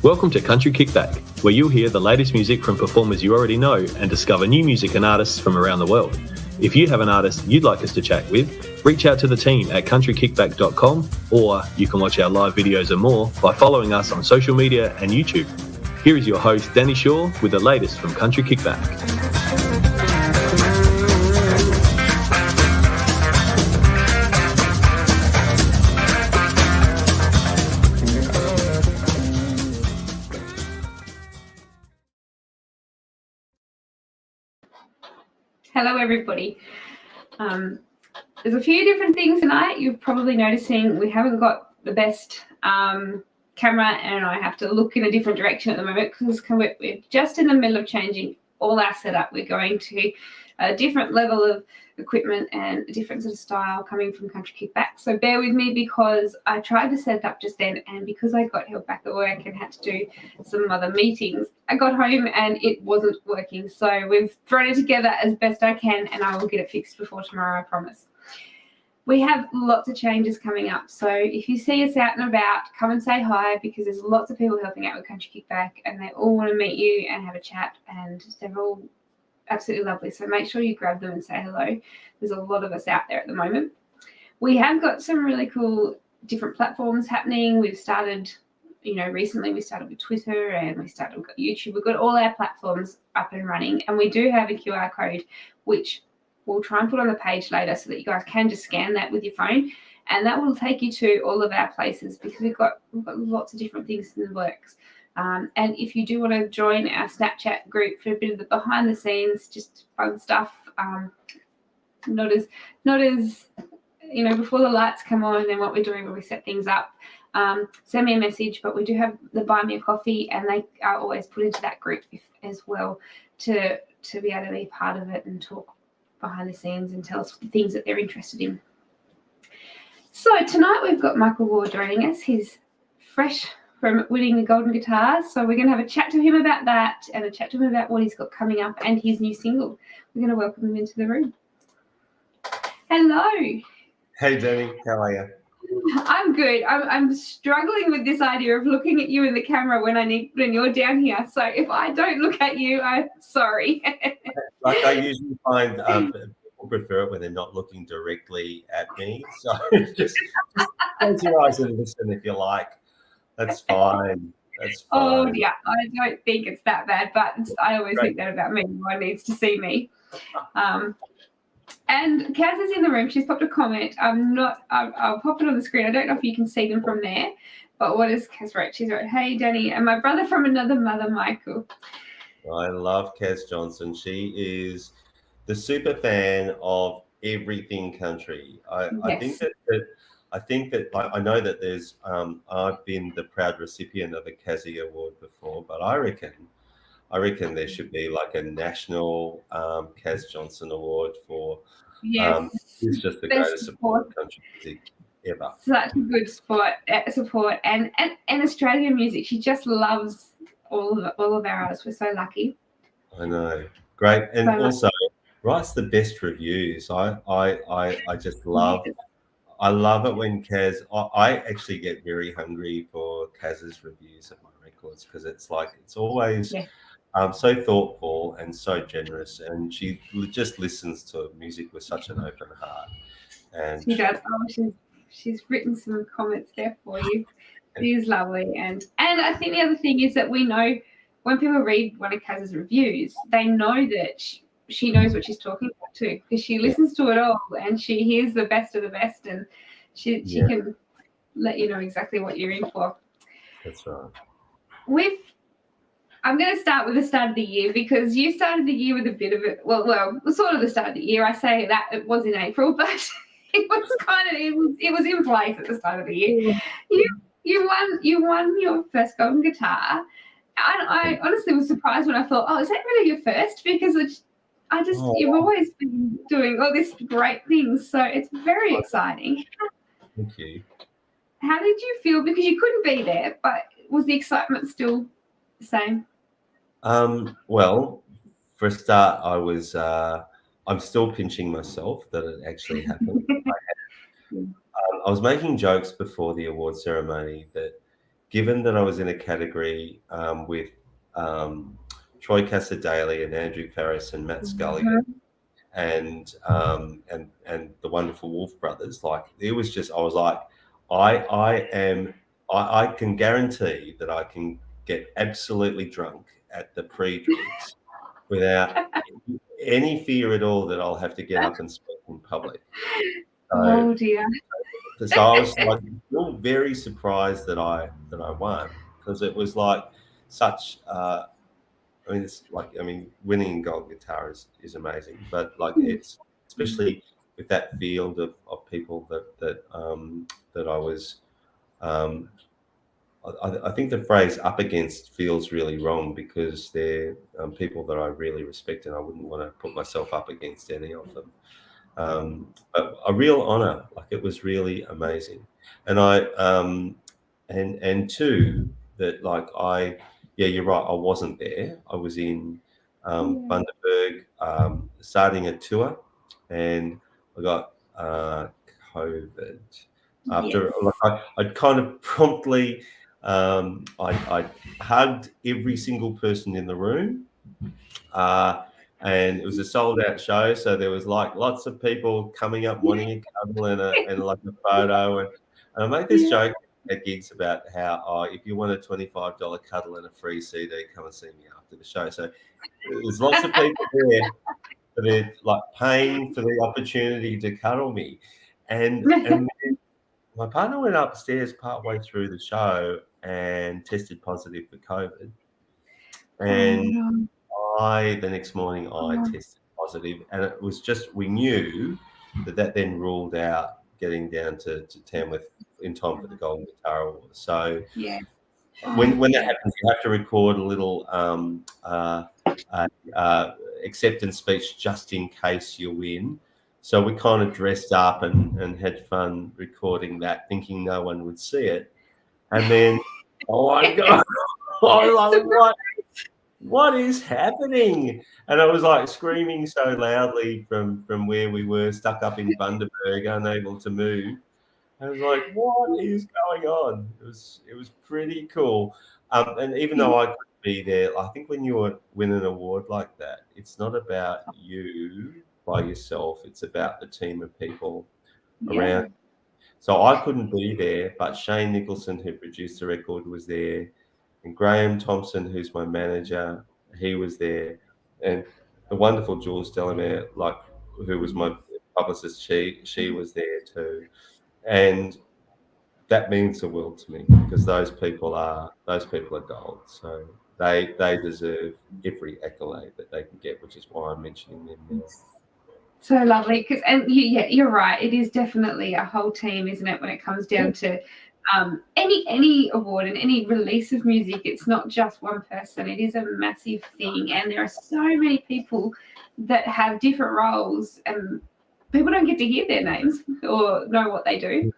Welcome to Country Kickback, where you'll hear the latest music from performers you already know and discover new music and artists from around the world. If you have an artist you'd like us to chat with, reach out to the team at countrykickback.com, or you can watch our live videos and more by following us on social media and YouTube. Here is your host, Danni Shaw, with the latest from Country Kickback. Hello, everybody. There's a few different things tonight. You're probably noticing we haven't got the best camera, and I have to look in a different direction at the moment because we're just in the middle of changing all our setup. We're going to a different level of equipment and a different sort of style coming from Country Kickback. So bear with me because I tried to set it up just then, and because I got held back at work and had to do some other meetings, I got home and it wasn't working. So we've thrown it together as best I can, and I will get it fixed before tomorrow, I promise. We have lots of changes coming up. So if you see us out and about, come and say hi, because there's lots of people helping out with Country Kickback and they all want to meet you and have a chat, and they're all absolutely lovely. So make sure you grab them and say hello. There's a lot of us out there at the moment. We have got some really cool different platforms happening. We've started, recently we started with Twitter and we've got YouTube. We've got all our platforms up and running, and we do have a QR code, which we'll try and put on the page later so that you guys can just scan that with your phone, and that will take you to all of our places because we've got lots of different things in the works. And if you do want to join our Snapchat group for a bit of the behind the scenes, just fun stuff, not as before the lights come on and what we're doing when we set things up, send me a message. But we do have the Buy Me a Coffee, and they are always put into that group as well to be able to be part of it and talk behind the scenes and tell us the things that they're interested in. So tonight we've got Michael Waugh joining us. He's fresh from winning the Golden Guitar, so we're going to have a chat to him about that and a chat to him about what he's got coming up and his new single. We're going to welcome him into the room. Hello. Hey, Danni. How are you? I'm good. I'm struggling with this idea of looking at you in the camera when you're down here. So if I don't look at you, I'm sorry. Like I usually find people prefer it when they're not looking directly at me. So just close your eyes and listen if you like. That's fine. That's fine. Oh, yeah. I don't think it's that bad, but I always think that about me. No one needs to see me. And Kaz is in the room. She's popped a comment. I'll pop it on the screen. I don't know if you can see them from there, but what is Kaz wrote? She's wrote, "Hey, Danni, and my brother from another mother, Michael." I love Kaz Johnson. She is the super fan of everything country. I think that I know that there's I've been the proud recipient of a Kazzy Award before, but I reckon there should be like a national Kaz Johnson Award for he's just the greatest support of country music ever. Such a good support and Australian music. She just loves all of our artists. We're so lucky. I know. Great. And so also writes the best reviews. I just love I love it when Kaz. I actually get very hungry for Kaz's reviews of my records because it's always so thoughtful and so generous, and she just listens to music with such an open heart. And she does. Oh, she's written some comments there for you. She is lovely, and I think the other thing is that we know when people read one of Kaz's reviews, they know that she knows what she's talking about too, because she listens to it all and she hears the best of the best, and she can let you know exactly what you're in for. That's right. I'm going to start with the start of the year, because you started the year with a bit of it. Well, sort of the start of the year. I say that it was in April, but it was in place at the start of the year. You won your first Golden Guitar. I honestly was surprised when I thought, oh, is that really your first? Because you've always been doing all these great things, so it's very exciting. Thank you. How did you feel? Because you couldn't be there, but was the excitement still the same? Well, for a start, I'm still pinching myself that it actually happened. I was making jokes before the award ceremony that given that I was in a category with Troy Casadale and Andrew Farris and Matt Scully and the wonderful Wolf brothers, like it was just, I was like, I can guarantee that I can get absolutely drunk at the pre-drinks without any fear at all that I'll have to get up and speak in public. Oh dear. So I was like still very surprised that I won, because it was like such winning gold guitar is amazing, but like it's especially with that field of people that I was I think the phrase up against feels really wrong, because they're people that I really respect, and I wouldn't want to put myself up against any of them. But a real honor, like it was really amazing. And I and two, that like you're right, I wasn't there. I was in Bundaberg starting a tour, and I got COVID after. Like I'd kind of promptly I hugged every single person in the room. And it was a sold out show, so there was like lots of people coming up wanting a cuddle and like a photo. And I make this joke at gigs about how if you want a $25 cuddle and a free CD, come and see me after the show. So there's lots of people there that are like paying for the opportunity to cuddle me. And then my partner went upstairs partway through the show and tested positive for COVID. And the next morning I tested positive, and it was just, we knew that then ruled out getting down to Tamworth in time for the Golden Guitar Award. So when that happens, you have to record a little acceptance speech just in case you win. So we kind of dressed up and had fun recording that, thinking no one would see it. And then, oh my God, I was like, what is happening? And I was like screaming so loudly from where we were, stuck up in Bundaberg, unable to move. I was like, what is going on? It was pretty cool. And even though I couldn't be there, I think when you win an award like that, it's not about you by yourself. It's about the team of people around. So I couldn't be there, but Shane Nicholson, who produced the record, was there. And Graham Thompson, who's my manager, he was there. And the wonderful Jules Delamere, like, who was my publicist, she was there too. And that means the world to me, because those people are gold. So they deserve every accolade that they can get, which is why I'm mentioning them now. So lovely, because you're right. It is definitely a whole team, isn't it? When it comes down to any award and any release of music, it's not just one person. It is a massive thing, and there are so many people that have different roles, and people don't get to hear their names or know what they do.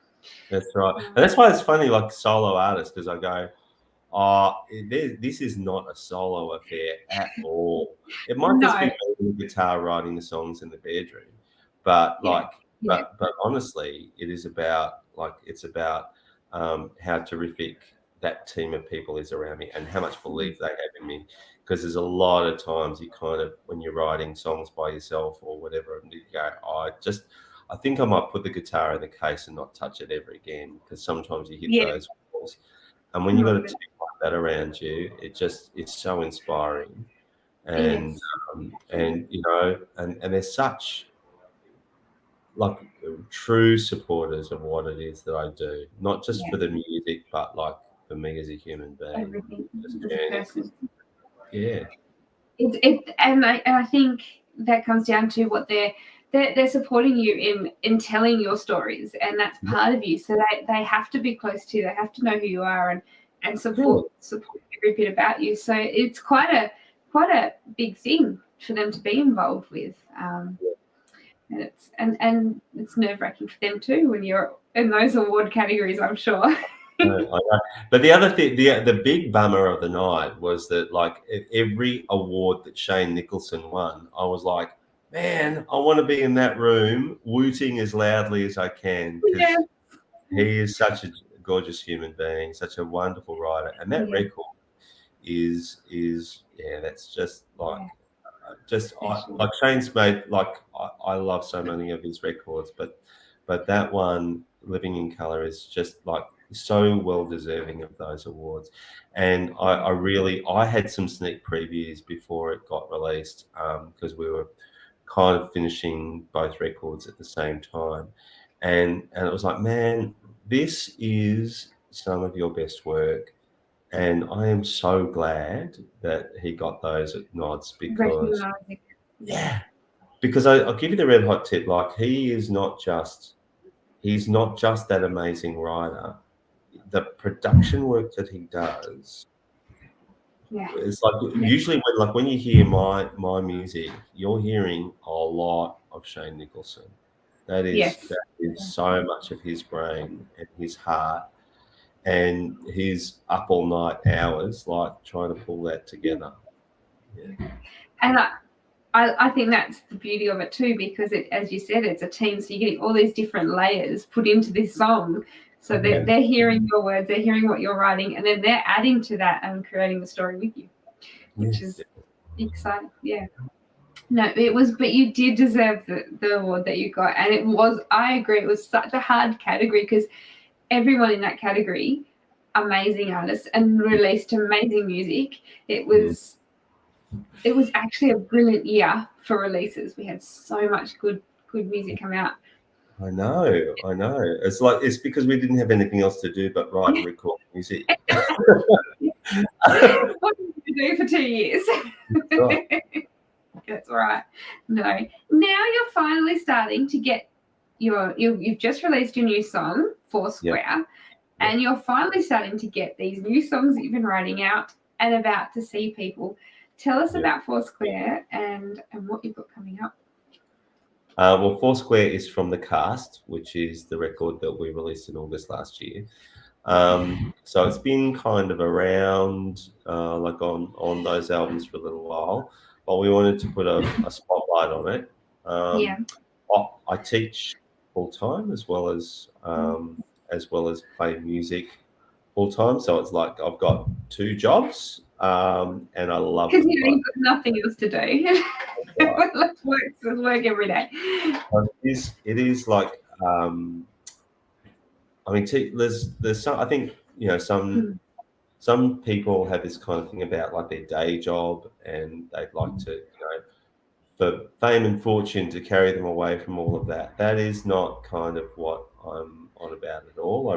That's right, and that's why it's funny, like solo artists, because I go, this is not a solo affair at all. It might just be playing the guitar, writing the songs in the bedroom, but but honestly, it is about how terrific that team of people is around me and how much belief they have in me. Because there's a lot of times you kind of, when you're writing songs by yourself or whatever, and you go, I think I might put the guitar in the case and not touch it ever again, because sometimes you hit those walls. And when you've got a team like that around you, it's so inspiring. And and they're such like true supporters of what it is that I do, not just for the music, but like for me as a human being. Everything as a person. Yeah. And I think that comes down to what they're supporting you in telling your stories, and that's part of you. So they have to be close to you. They have to know who you are and support every bit about you. So it's quite a big thing for them to be involved with. And it's nerve-wracking for them too when you're in those award categories, I'm sure. But the other thing, the big bummer of the night was that, like, every award that Shane Nicholson won, I was like, man, I want to be in that room wooting as loudly as I can, because he is such a gorgeous human being, such a wonderful writer, and that record is that's just like like Shane's made, like I love so many of his records, but that one, Living in Color, is just like so well deserving of those awards. And I had some sneak previews before it got released, because we were kind of finishing both records at the same time, and it was like, man, this is some of your best work. And I am so glad that he got those nods, because because I'll give you the red hot tip. Like, he's not just that amazing writer. The production work that he does, it's like usually when you hear my music, you're hearing a lot of Shane Nicholson. That is so much of his brain and his heart and his up all night hours, like trying to pull that together. And I think that's the beauty of it too, because as you said, it's a team, so you're getting all these different layers put into this song. So they're hearing your words, they're hearing what you're writing, and then they're adding to that and creating the story with you, which is exciting. Yeah. No, but you did deserve the award that you got, and I agree, it was such a hard category, because everyone in that category, amazing artists and released amazing music. It was actually a brilliant year for releases. We had so much good music come out. I know. It's because we didn't have anything else to do but write and record music. What did you do for 2 years? That's right. No. Now you're finally starting to get you've just released your new song, Foursquare, and you're finally starting to get these new songs that you've been writing out and about to see people. Tell us about Foursquare and what you've got coming up. Well, Foursquare is from The Cast, which is the record that we released in August last year. So it's been kind of around like on those albums for a little while, but we wanted to put a spotlight on it. I teach full time as well as play music full time, so it's like I've got 2 jobs, and I love it. Because you've got nothing else to do. Let's work every day. It is like I mean, there's some, I think, you know, some people have this kind of thing about like their day job, and they'd like to, you know, for fame and fortune to carry them away from all of that. That is not kind of what I'm on about at all.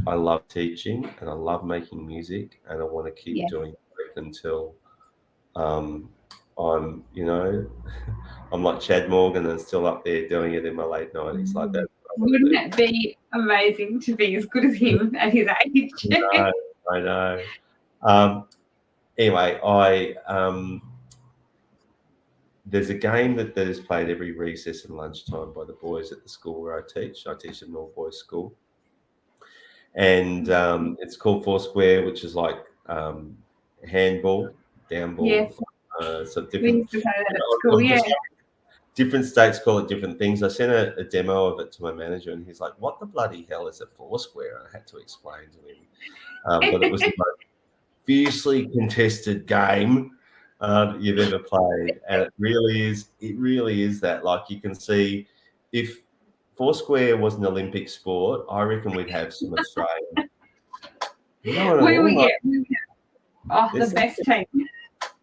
I love teaching and I love making music, and I want to keep doing it until I'm, you know, I'm like Chad Morgan and still up there doing it in my late 90s like that. Wouldn't it be amazing to be as good as him at his age? I know. Anyway, there's a game that is played every recess and lunchtime by the boys at the school where I teach. I teach at an all-boys school. And it's called Foursquare, which is like handball, downball. Yes. So different, we used to say that at school, different states call it different things. I sent a demo of it to my manager, and he's like, "What the bloody hell is a Foursquare?" And I had to explain to him. But it was the most fiercely contested game you've ever played, and it really is that. Like, you can see, if Foursquare was an Olympic sport, I reckon we'd have some Australian. The best team.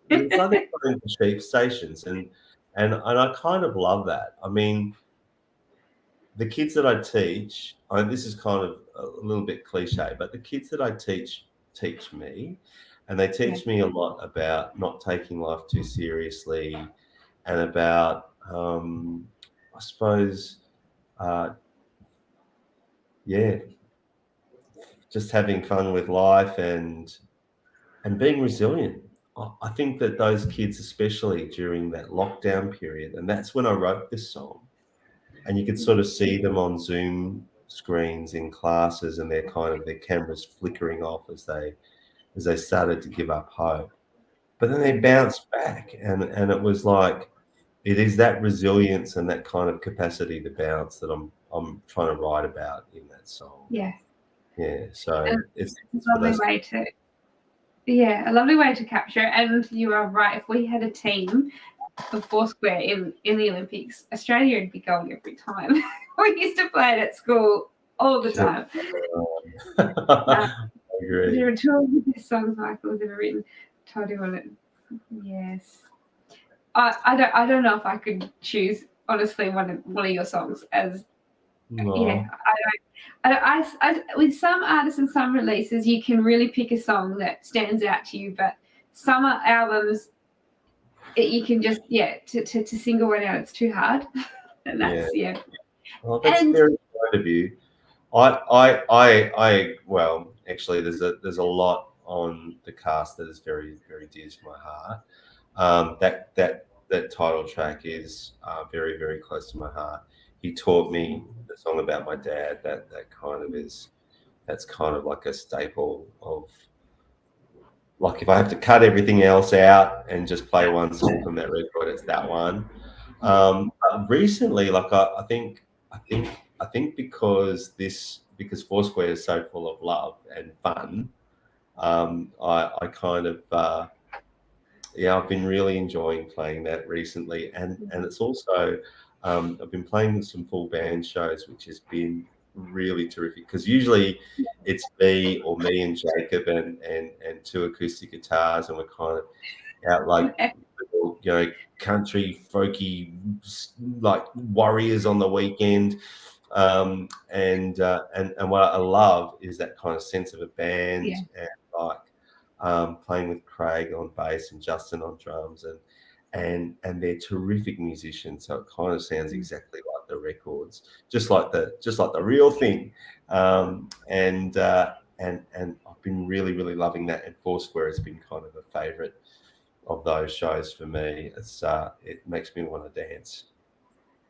It's like playing for sheep stations, and I kind of love that. I mean, the kids that I teach, this is kind of a little bit cliche, but the kids that I teach me, and they teach me a lot about not taking life too seriously, and about, I suppose, just having fun with life and being resilient. I think that those kids, especially during that lockdown period, and that's when I wrote this song, and you could sort of see them on Zoom screens in classes, and their cameras flickering off as they started to give up hope. But then they bounced back, and it was like, it is that resilience and that kind of capacity to bounce that I'm trying to write about in that song. Yeah. Yeah, so And it's a for lovely those. way to, a lovely way to capture it. And you are right. If we had a team of Foursquare in the Olympics, Australia would be going every time. We used to play it at school all the time. I agree. There are two of the best songs Michael's ever written. Told you on it. Yes. I don't know if I could choose honestly one of your songs as No. with some artists and some releases you can really pick a song that stands out to you, but some albums you can just to single one out it's too hard. And that's Well, that's and very kind of you. Well, actually, there's a lot on the cast that is very, very dear to my heart. That title track is very, very close to my heart. He taught me the song about my dad. That's kind of like a staple of, like, if I have to cut everything else out and just play one song from that record, it's that one. Recently, like I think because Foursquare is so full of love and fun, I kind of I've been really enjoying playing that recently, and it's also I've been playing some full band shows, which has been really terrific, because usually it's me and Jacob and two acoustic guitars, and we're kind of out like little, country folky like warriors on the weekend. And what I love is that kind of sense of a band, and like playing with Craig on bass and Justin on drums, and they're terrific musicians. So it kind of sounds exactly like the records, just like the real thing. And I've been really, really loving that. And Foursquare has been kind of a favourite of those shows for me. It makes me want to dance.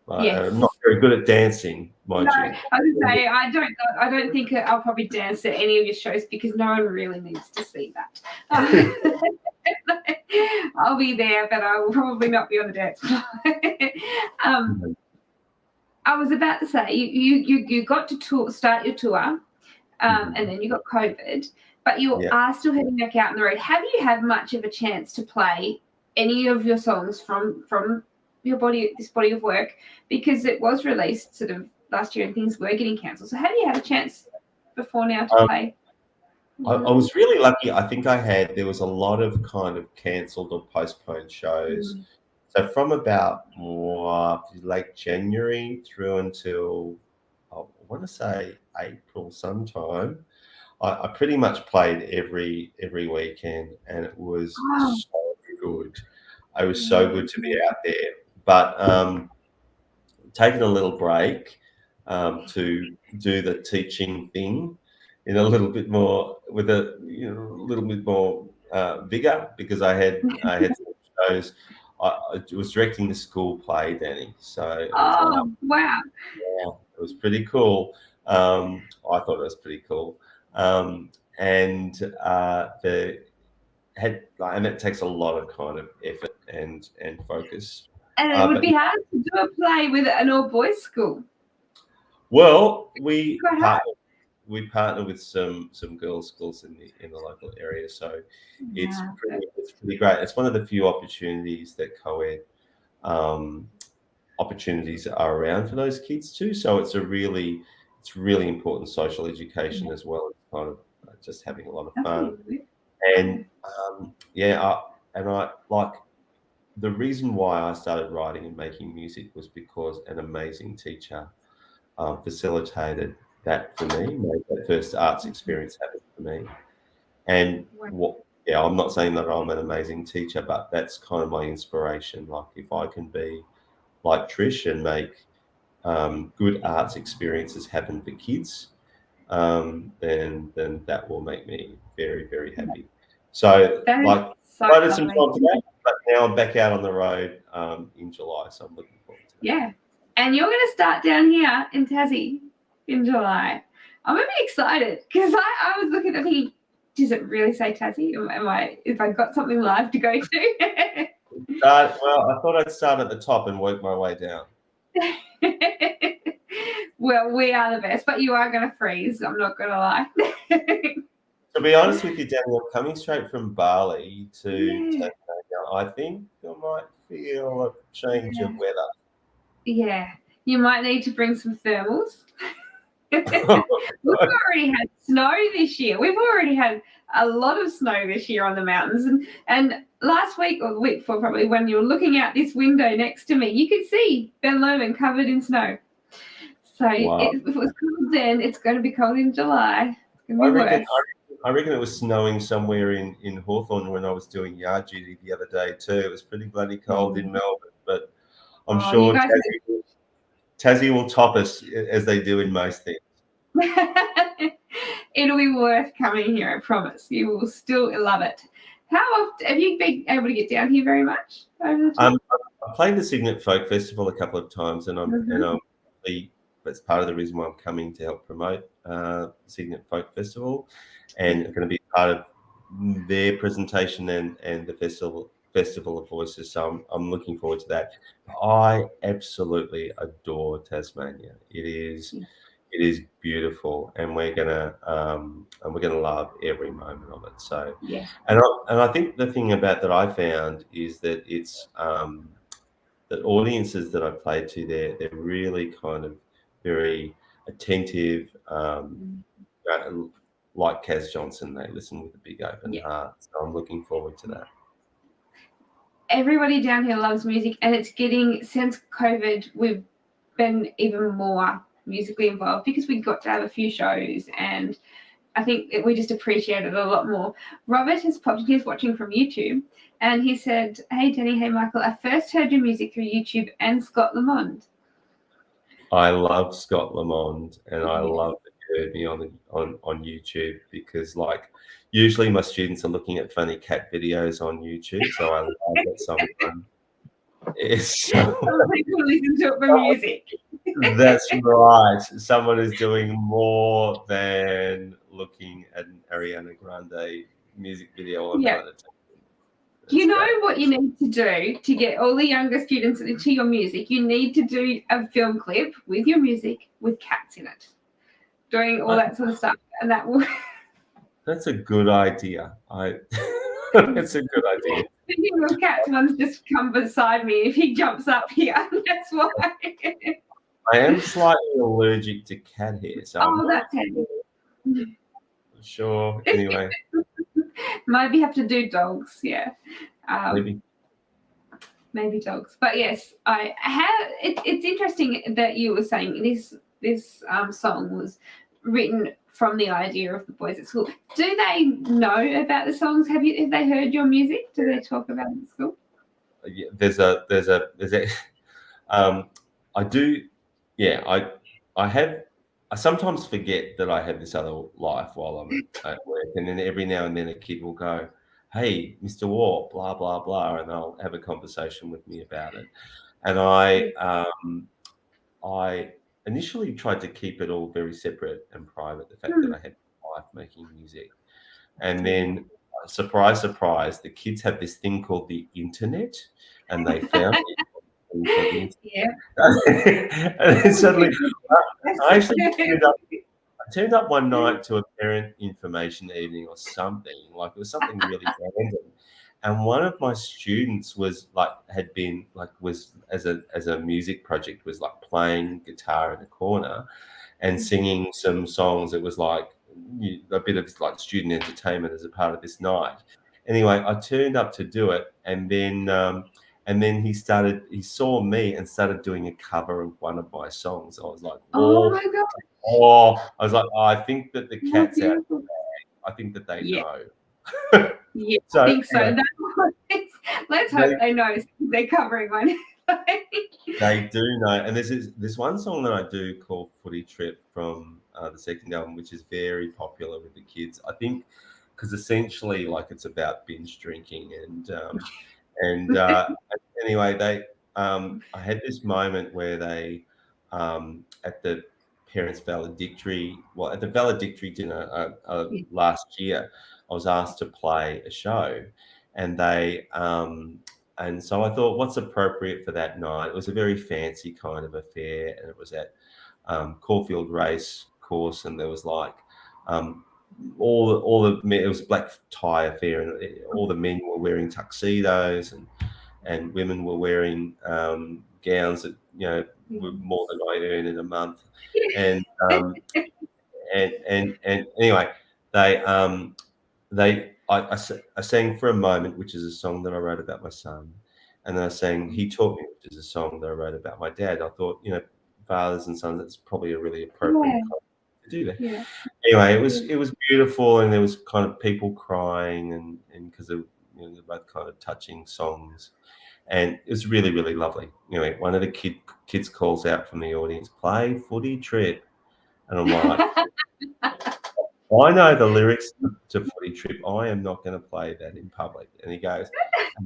I'm not very good at dancing, mind you. I would say I don't think I'll probably dance at any of your shows because no one really needs to see that. I'll be there, but I will probably not be on the dance floor. I was about to say you got to start your tour, and then you got COVID, but you are still heading back out on the road. Have you had much of a chance to play any of your songs from this body of work, because it was released sort of last year and things were getting cancelled? So have you had a chance before now to play? I was really lucky. I think there was a lot of kind of cancelled or postponed shows. So from about late January through until I want to say April sometime, I pretty much played every weekend, and it was so good. It was so good to be out there. But taking a little break to do the teaching thing in a little bit more with a little bit more vigor, because I had some shows. I was directing the school play, Danni. So it was wow! Yeah, it was pretty cool. I thought it was pretty cool, and it takes a lot of kind of effort and focus. And it would be hard to do a play with an all-boys school. Well, we partner with some girls' schools in the local area, so it's pretty great. It's one of the few opportunities that co-ed opportunities are around for those kids too. So it's really important social education as well as kind of just having a lot of fun. And I like, the reason why I started writing and making music was because an amazing teacher facilitated that for me, made that first arts experience happen for me. And I'm not saying that I'm an amazing teacher, but that's kind of my inspiration. Like, if I can be like Trish and make good arts experiences happen for kids, then that will make me very, very happy. So I did some time today, but now I'm back out on the road in July, so I'm looking forward to that. Yeah, and you're going to start down here in Tassie in July. I'm a bit excited because I was looking at thinking, does it really say Tassie? If I got something live to go to? Well, I thought I'd start at the top and work my way down. Well, we are the best, but you are going to freeze. I'm not going to lie. To be honest with you, Danni, I'm coming straight from Bali to Yeah. Tasmania. I think I might feel a change of weather. Yeah, you might need to bring some thermals. We've already had snow this year. We've already had a lot of snow this year on the mountains. And last week or the week before, probably, when you were looking out this window next to me, you could see Ben Lomond covered in snow. So Wow. if it was cold then, it's going to be cold in July. It's going to be worse. I reckon it was snowing somewhere in Hawthorn when I was doing yard duty the other day too. It was pretty bloody cold in Melbourne, but I'm sure Tassie will top us as they do in most things. It'll be worth coming here, I promise. You will still love it. How often have you been able to get down here very much? I played the Cygnet Folk Festival a couple of times, and that's part of the reason why I'm coming to help promote the Cygnet Folk Festival, and going to be part of their presentation and the Festival of Voices. So I'm looking forward to that. I absolutely adore Tasmania. It is beautiful, and we're gonna love every moment of it. So, yeah, and I think the thing about that I found is that it's the audiences that I played to there, they're really kind of very attentive, like Kaz Johnson. They listen with a big open heart. So I'm looking forward to that. Everybody down here loves music, and it's getting, since COVID, we've been even more musically involved because we got to have a few shows, and I think we just appreciate it a lot more. Robert has popped in, he's watching from YouTube, and he said, "Hey Danni, hey Michael, I first heard your music through YouTube and Scott Lamond." I love Scott Lamond, and I love that you heard me on YouTube, because like usually my students are looking at funny cat videos on YouTube, so I love that someone is. Some people listen to it for music. That's right. Someone is doing more than looking at an Ariana Grande music video on planet. You know what you need to do to get all the younger students into your music? You need to do a film clip with your music with cats in it, doing all that sort of stuff, and that will. That's a good idea. That's a good idea. Speaking of cats, one's just come beside me. If he jumps up here, that's why. I am slightly allergic to cat hair, so that's handy. Sure. Anyway, maybe have to do dogs. Yeah, maybe dogs. But yes, I have. It's interesting that you were saying this song was written from the idea of the boys at school. Do they know about the songs? Have they heard your music? Do they talk about it at school? Yeah, there's a I do. Yeah, I sometimes forget that I have this other life while I'm at work, and then every now and then a kid will go, "Hey, Mr. Waugh, blah blah blah," and they'll have a conversation with me about it. And I initially tried to keep it all very separate and private, the fact that I had my wife making music. And then, surprise, surprise, the kids have this thing called the internet, and they found it. Yeah. And then suddenly, I actually turned up one night to a parent information evening or something, like it was something really random. And one of my students was as a music project, was like playing guitar in a corner and singing some songs. It was like a bit of like student entertainment as a part of this night. Anyway, I turned up to do it, and then he saw me and started doing a cover of one of my songs. I was like, oh my God. Oh, I was like, I think that the cat's out of the bag. I think that they know. Yeah, so, I think so. Anyway, let's hope they know they're covering one. They do know. And there's one song that I do called Footy Trip from the second album, which is very popular with the kids. I think because essentially like it's about binge drinking and anyway, I had this moment where they at the parents' valedictory dinner last year, I was asked to play a show, and and so I thought, what's appropriate for that night? It was a very fancy kind of affair, and it was at Caulfield race course, and there was like all the it was black tie affair, and all the men were wearing tuxedos, and women were wearing gowns that were more than I earn in a month, and and anyway, I sang For a Moment, which is a song that I wrote about my son, and then I sang He Taught Me, which is a song that I wrote about my dad. I thought, fathers and sons, that's probably a really appropriate time to do that. Yeah. Anyway, it was beautiful, and there was kind of people crying, and because they're both kind of touching songs, and it was really, really lovely. One of the kids calls out from the audience, "Play Footy Trip," and I'm like, I know the lyrics to Footy Trip. I am not going to play that in public. And he goes,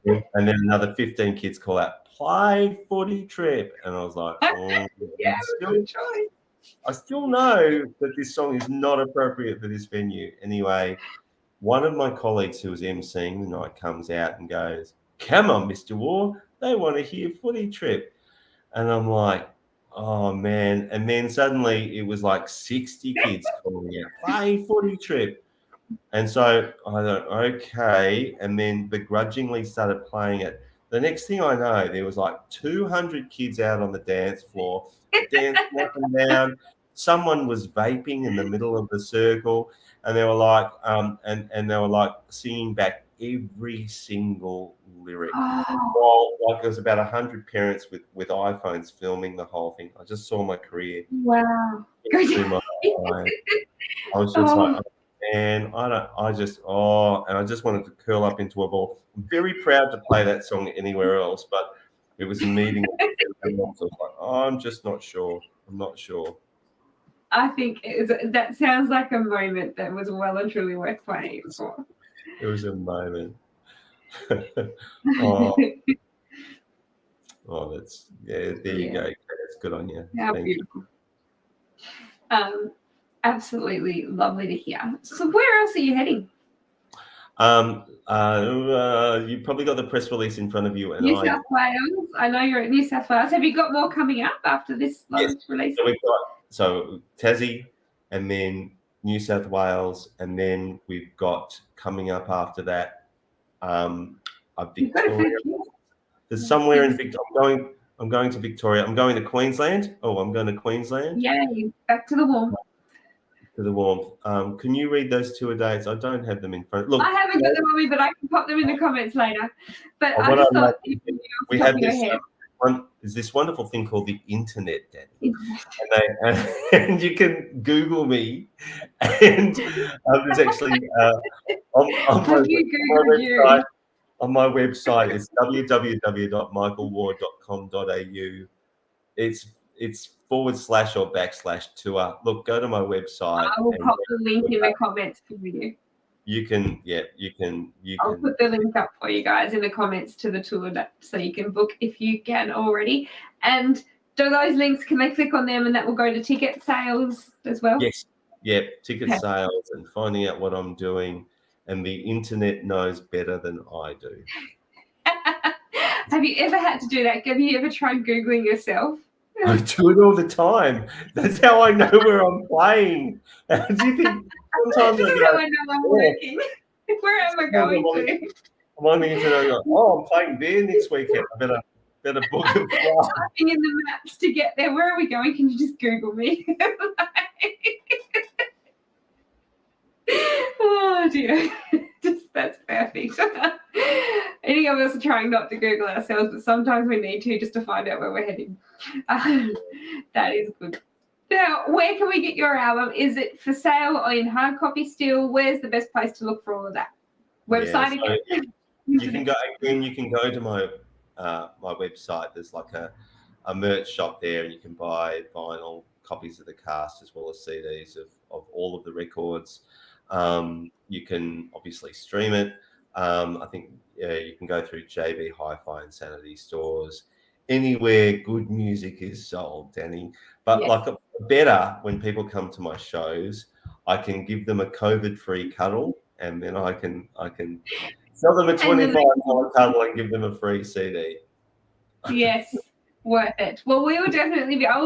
and then another 15 kids call out, "Play Footy Trip," and I was like, oh, Yeah, I still know that this song is not appropriate for this venue. Anyway, one of my colleagues who was emceeing the night comes out and goes, "Come on, Mr. Waugh, they want to hear Footy Trip." And I'm like, oh, man. And then suddenly it was like 60 kids calling out, "Play Footy Trip." And so I thought, okay. And then begrudgingly started playing it. The next thing I know, there was like 200 kids out on the dance floor, dancing up and down. Someone was vaping in the middle of the circle, and they were like, and they were like singing back every single lyric. While like there was about 100 parents with iPhones filming the whole thing. I just saw my career. Wow. Through my eyes. I was just like, and I just wanted to curl up into a ball. I'm very proud to play that song anywhere else, but it was a meeting. And I was like, oh, I'm just not sure. I'm not sure. I think that sounds like a moment that was well and truly worth playing for. It was a moment. That's there you go. That's good on you. How beautiful. Absolutely lovely to hear. So where else are you heading? You probably got the press release in front of you. And New South Wales. I know you're at New South Wales. Have you got more coming up after this last release? So we've got Tassie, and then New South Wales, and then we've got coming up after that, Victoria. There's somewhere in Victoria. I'm going to Victoria. I'm going to Queensland. I'm going to Queensland. Yay! Back to the warm. To the warmth. Can you read those tour dates? I don't have them in front. Look, I haven't got them on me, but I can pop them in the comments later. But I just thought we have this wonderful thing called the internet, Danni, and you can Google me, and there's actually on my website it's www.michaelwaugh.com.au. It's / or /tour. Look, go to my website. I will pop the link in the comments for you. You can. I'll put the link up for you guys in the comments to the tour so you can book if you can already. And do those links, can they click on them and that will go to ticket sales as well? Yes. Yeah, ticket sales and finding out what I'm doing. And the internet knows better than I do. Have you ever had to do that? Have you ever tried Googling yourself? I do it all the time. That's how I know where I'm playing. Do you think sometimes I know I'm working? Where am I going to? I'm on the internet. I'm playing there next weekend. I better book a flight. Typing in the maps to get there. Where are we going? Can you just Google me? Oh dear. That's perfect. Any of us are trying not to Google ourselves, but sometimes we need to just to find out where we're heading. That is good. Now, where can we get your album? Is it for sale or in hard copy still? Where's the best place to look for all of that? Website again? You can go to my my website. There's like a merch shop there, and you can buy vinyl copies of the cast as well as CDs of all of the records. You can obviously stream it. I think you can go through JB Hi-Fi and Sanity stores, anywhere good music is sold, Danni. But like better when people come to my shows, I can give them a COVID-free cuddle, and then I can sell them a $25 cuddle and give them a free CD. Yes. Worth it. Well, I will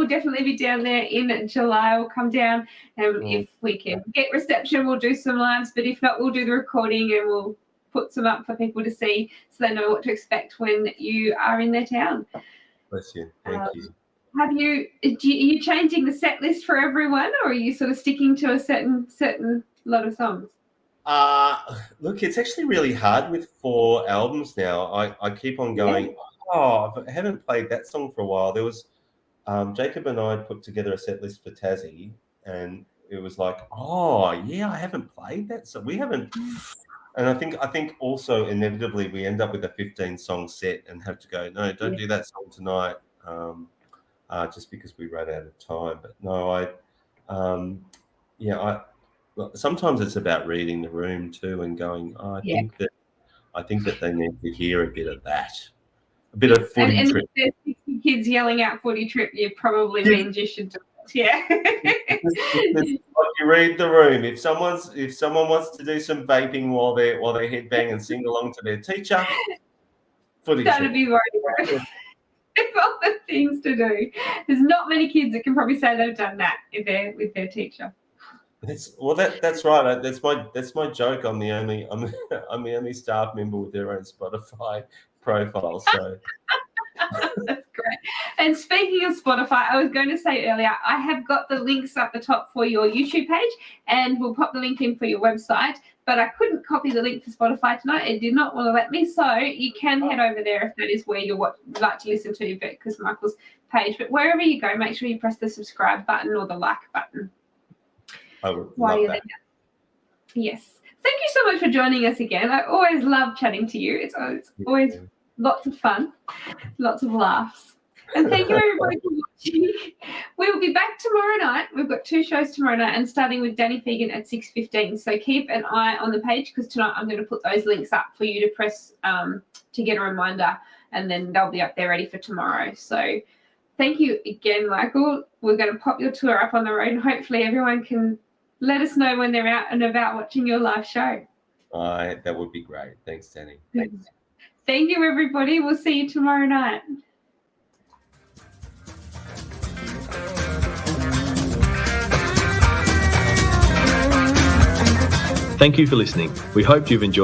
definitely be down there in July. We'll come down, and if we can get reception, we'll do some lives. But if not, we'll do the recording and we'll put some up for people to see, so they know what to expect when you are in their town. Bless you. Thank you. Are you changing the set list for everyone, or are you sort of sticking to a certain lot of songs? Look, it's actually really hard with 4 albums now. I keep on going, I haven't played that song for a while. There was Jacob and I put together a set list for Tassie, and it was like, I haven't played that. So we haven't. And I think also inevitably we end up with a 15-song set and have to go, no, don't do that song tonight, just because we ran out of time. But no, sometimes it's about reading the room too and going, I think that they need to hear a bit of that, a bit of footy and trip. If there's 60 kids yelling out footy trip, you probably means you should do it. Yeah. You read the room. If someone wants to do some vaping while they headbang and sing along to their teacher, footy That'd trip. be worried. All the things to do. There's not many kids that can probably say they've done that with their teacher. That's right. That's my joke. I'm the only staff member with their own Spotify profile. So that's great. And speaking of Spotify, I was going to say earlier, I have got the links up the top for your YouTube page, and we'll pop the link in for your website. But I couldn't copy the link for Spotify tonight. It did not want to let me. So you can head over there if that is where you would like to listen to because Michael's page. But wherever you go, make sure you press the subscribe button or the like button. I would love that. Yes. Thank you so much for joining us again. I always love chatting to you. It's always lots of fun, lots of laughs. And thank you everybody for watching. We will be back tomorrow night. We've got 2 shows tomorrow night, and starting with Danni Fegan at 6:15. So keep an eye on the page, because tonight I'm going to put those links up for you to press to get a reminder, and then they'll be up there ready for tomorrow. So thank you again, Michael. We're going to pop your tour up on the road, and hopefully everyone can let us know when they're out and about watching your live show. That would be great. Thanks, Danni. Thanks. Thank you, everybody. We'll see you tomorrow night. Thank you for listening. We hope you've enjoyed